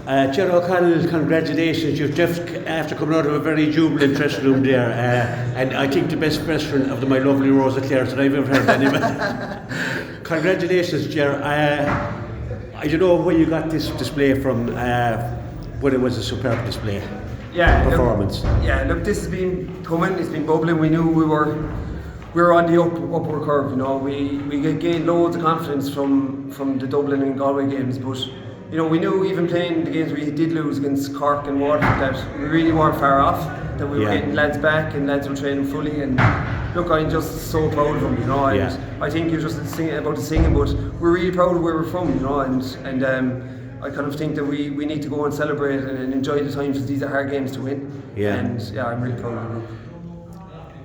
Ger O Connell, congratulations. You've just, after coming out of a very jubilant dressing room there, and I think the best restaurant of my lovely Rosa Clare that I've ever heard anyway. Congratulations, Ger. I don't know where you got this display from, but it was a superb display. Performance. Look, this has been coming, it's been bubbling. We knew we were on the upward curve, you know. We gained loads of confidence from the Dublin and Galway games, but you know, we knew even playing the games we did lose against Cork and Waterford that we really weren't far off, that we were getting lads back and lads were training fully, and look, I'm just so proud of them, you know, and I think you're just about the singing, but we're really proud of where we're from, you know, and I kind of think that we need to go and celebrate and enjoy the times, because these are hard games to win, and I'm really proud of the group.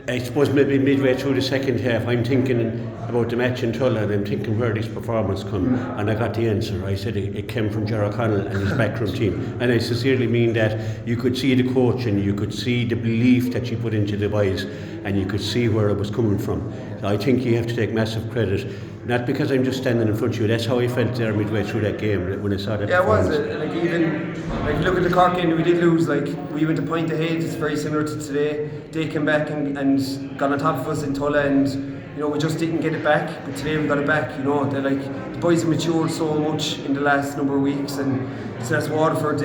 I suppose maybe midway through the second half, I'm thinking about the match in Tulla, and I'm thinking where this performance come, and I got the answer. I said it came from Ger O Connell and his backroom team, and I sincerely mean that. You could see the coach and you could see the belief that you put into the boys, and you could see where it was coming from. So I think you have to take massive credit. Not because I'm just standing in front of you. That's how I felt there midway through that game when I saw that. Yeah, it was. Like look at the Cork game that we did lose. Like, we went a point ahead. It's very similar to today. They came back and got on top of us in Tulla, and you know, we just didn't get it back. But today we got it back. You know, they're like, the boys have matured so much in the last number of weeks, and so that's Waterford.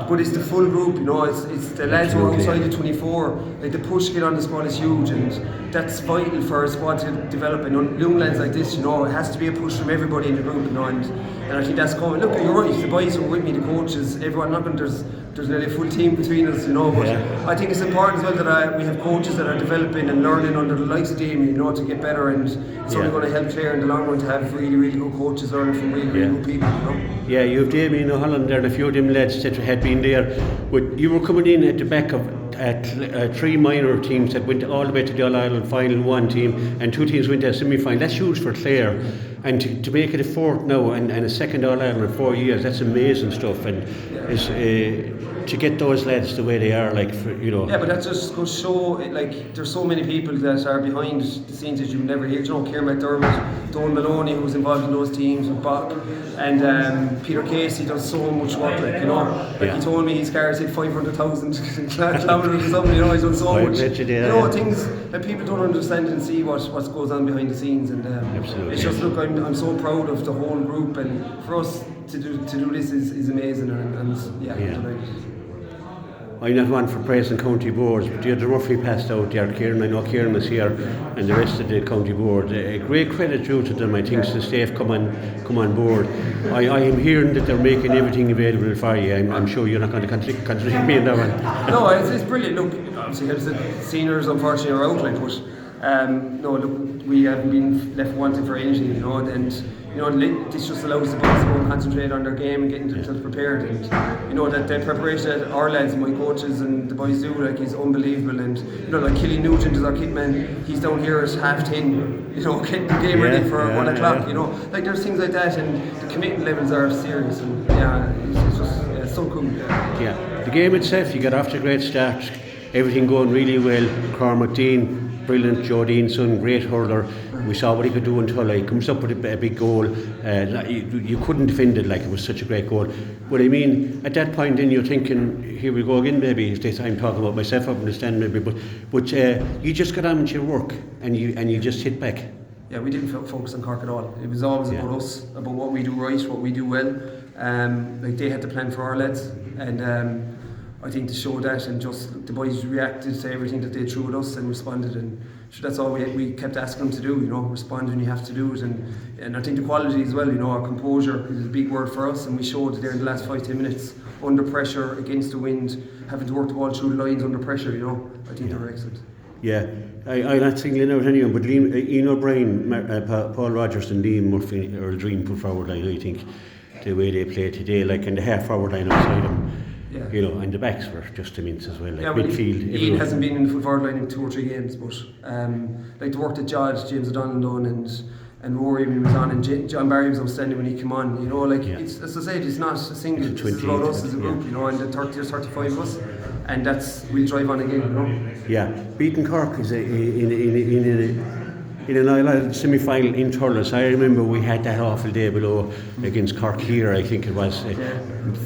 But it's the full group. You know, it's the lads who are outside the 24. Like, the push to get on the squad is huge, and that's vital for a squad to develop. And young lads like this, you know, it has to be a push from everybody in the group, you know, and I think that's coming. Look, you're right, the boys who are with me, the coaches, everyone, there's nearly a full team between us, you know, but I think it's important as well that we have coaches that are developing and learning under the likes of Damien, you know, to get better, and it's only going to help Clare in the long run to have really, really good coaches learning from really, really good people, you know. Yeah, you have Damien O'Holland there, and a few of them lads that had been there, but you were coming in at the back of three minor teams that went all the way to the All-Ireland final, one team, and two teams went to a semi-final. That's huge for Clare, and to make it a fourth now and a second All-Ireland in 4 years, that's amazing stuff, and it's, to get those lads the way they are, like, you know. Yeah, but that just goes to show, like, there's so many people that are behind the scenes that you never hear. You know, Kieran McDermott, Don Maloney, who's involved in those teams with Bach, and Peter Casey does so much work, like, you know. Like, he told me his cars hit 500,000 kilometres or something, you know, he's done so much. You know, things that people don't understand and see what goes on behind the scenes, and it's just, look, I'm so proud of the whole group, and for us to do this is amazing, and I'm delighted. I'm not one for praising county boards, but the other roughly passed out there, Kieran. I know Kieran was here, and the rest of the county board. Great credit due to them. I think the staff come on board. I am hearing that they're making everything available for you. I'm sure you're not going to contradict me in that one. No, it's brilliant. Look, obviously, the seniors unfortunately are out, like, but no, look, we haven't been left wanting for anything, you know, and you know, this just allows the boys to go and concentrate on their game and getting themselves prepared, and you know, that the preparation that our lads, my coaches and the boys do, like, is unbelievable. And you know, like, Killy Nugent is our kit man, he's down here at 10:30, you know, getting the game ready for 1 o'clock, you know, like, there's things like that, and the commitment levels are serious, and it's just so cool. The game itself, you got off to a great start, everything going really well. Cormac Dean, brilliant. Joe Dean's son, great hurler. We saw what he could do in Tulla. He comes up with a big goal. You couldn't defend it, like, it was such a great goal. But I mean, at that point then you're thinking, here we go again, maybe. I'm talking about myself up in the stand maybe, but you just got on with your work and you just hit back. Yeah, we didn't focus on Cork at all. It was always about us, about what we do right, what we do well. Like, they had to plan for our lads, and I think to show that, and just the boys reacted to everything that they threw at us and responded, and that's all we kept asking them to do, you know, respond when you have to do it, and I think the quality as well, you know, our composure is a big word for us, and we showed there in the last 5-10 minutes, under pressure, against the wind, having to work the ball through the lines under pressure, you know. I think they were excellent. Yeah, I'm not singling out anyone, but Ian O'Brien, Paul Rogers and Liam Murphy are a dream put forward line, I think, the way they play today, like, in the half forward line outside them. You know, and the backs were just immense as well, like, midfield. Ian hasn't been in the full forward line in 2 or 3 games, but like, the work that James O'Donnell done, and Rory when he was on, and John Barry was outstanding when he came on, you know, like, it's, as I said, it's not a single, it's about us as a group, you know, and the 30 or 35 of us, and we'll drive on again, you know. Yeah, beating Cork is in in an All-Ireland semi-final in Thurles. I remember we had that awful day below against Cork here, I think it was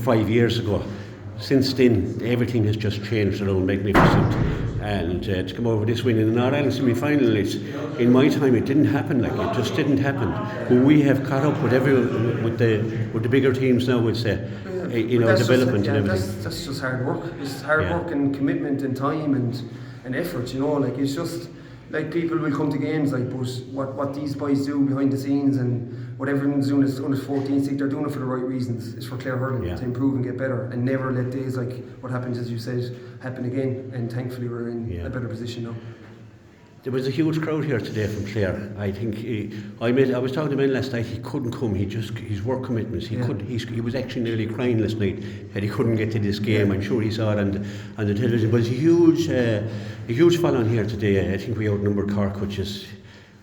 5 years ago. Since then, everything has just changed around magnificent. And to come over this win in an All-Ireland semi-final, in my time it didn't happen. Like, it just didn't happen. But we have caught up with with the bigger teams now. With development and everything. That's just hard work. It's hard work and commitment and time and effort. Like, it's just like people will come to games, like, but what these boys do behind the scenes and what everyone's doing is under 14, they're doing it for the right reasons. It's for Clare hurling to improve and get better, and never let days like what happened, as you said, happen again. And thankfully we're in a better position now. There was a huge crowd here today from Clare. I think I was talking to Ben last night. He couldn't come. His work commitments. He was actually nearly crying last night that he couldn't get to this game. I'm sure he saw it on the television. But it's a huge following here today. I think we outnumbered Cork, which is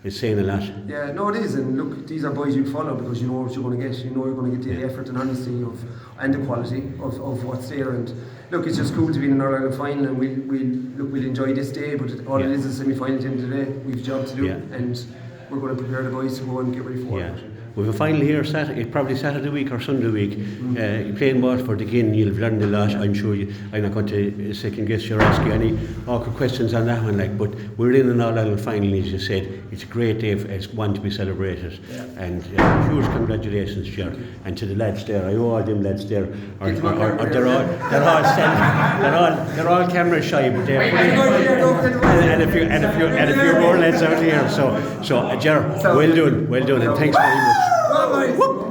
saying a lot. Yeah, no, it is. And look, these are boys you follow because you know what you're going to get. You know you're going to get the effort and honesty and the quality of what's there. And look, it's just cool to be in an All-Ireland final, and we'll enjoy this day. But all it is a semi-final at the end of the day. We've a job to do, and we're going to prepare the boys to go and get ready for it. We have a final here probably Saturday week or Sunday week. You're playing Waterford again. You've learned a lot. I'm sure I'm not going to second guess you or ask you any awkward questions on that one. But we're in an All-Ireland final, as you said. It's a great day. It's one to be celebrated. And huge congratulations, Ger. And to the lads there. I know all them lads there they're all camera shy, but and a few more lads out here. So Ger, well done, and thanks very much. Bye-bye.